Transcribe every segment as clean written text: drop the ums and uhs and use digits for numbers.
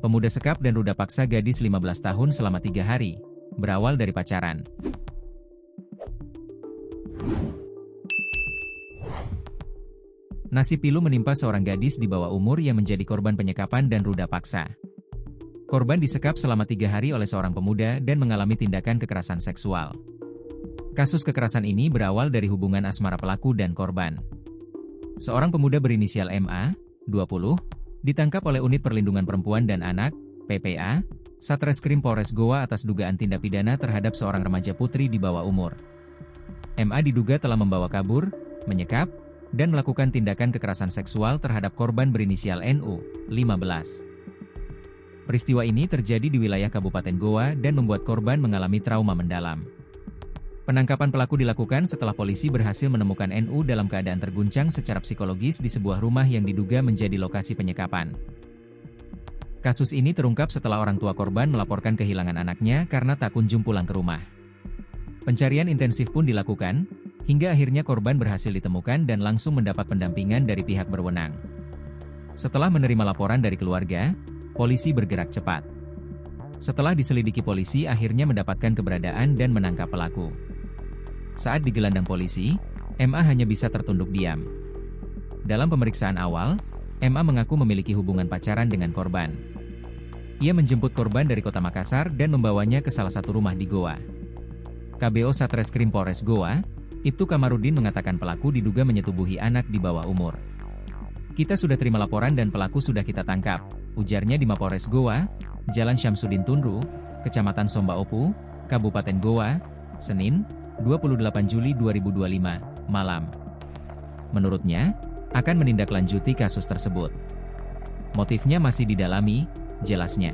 Pemuda sekap dan ruda paksa gadis 15 tahun selama 3 hari, berawal dari pacaran. Nasib pilu menimpa seorang gadis di bawah umur yang menjadi korban penyekapan dan ruda paksa. Korban disekap selama 3 hari oleh seorang pemuda dan mengalami tindakan kekerasan seksual. Kasus kekerasan ini berawal dari hubungan asmara pelaku dan korban. Seorang pemuda berinisial MA, 20, ditangkap oleh Unit Perlindungan Perempuan dan Anak, PPA, Satreskrim Polres Goa atas dugaan tindak pidana terhadap seorang remaja putri di bawah umur. MA diduga telah membawa kabur, menyekap, dan melakukan tindakan kekerasan seksual terhadap korban berinisial NU, 15. Peristiwa ini terjadi di wilayah Kabupaten Goa dan membuat korban mengalami trauma mendalam. Penangkapan pelaku dilakukan setelah polisi berhasil menemukan NU dalam keadaan terguncang secara psikologis di sebuah rumah yang diduga menjadi lokasi penyekapan. Kasus ini terungkap setelah orang tua korban melaporkan kehilangan anaknya karena tak kunjung pulang ke rumah. Pencarian intensif pun dilakukan, hingga akhirnya korban berhasil ditemukan dan langsung mendapat pendampingan dari pihak berwenang. Setelah menerima laporan dari keluarga, polisi bergerak cepat. Setelah diselidiki polisi akhirnya mendapatkan keberadaan dan menangkap pelaku. Saat digelandang polisi, MA hanya bisa tertunduk diam. Dalam pemeriksaan awal, MA mengaku memiliki hubungan pacaran dengan korban. Ia menjemput korban dari kota Makassar dan membawanya ke salah satu rumah di Goa. KBO Satreskrim Polres Goa, Ibtu Kamarudin mengatakan pelaku diduga menyetubuhi anak di bawah umur. "Kita sudah terima laporan dan pelaku sudah kita tangkap," ujarnya di Mapolres Goa, Jalan Syamsuddin Tunru, Kecamatan Sombaopu, Kabupaten Goa, Senin, 28 Juli 2025, malam. Menurutnya, akan menindaklanjuti kasus tersebut. Motifnya masih didalami, jelasnya.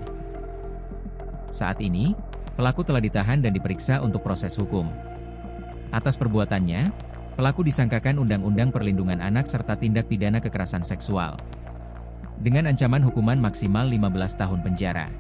Saat ini, pelaku telah ditahan dan diperiksa untuk proses hukum. Atas perbuatannya, pelaku disangkakan Undang-Undang Perlindungan Anak serta tindak pidana kekerasan seksual. Dengan ancaman hukuman maksimal 15 tahun penjara.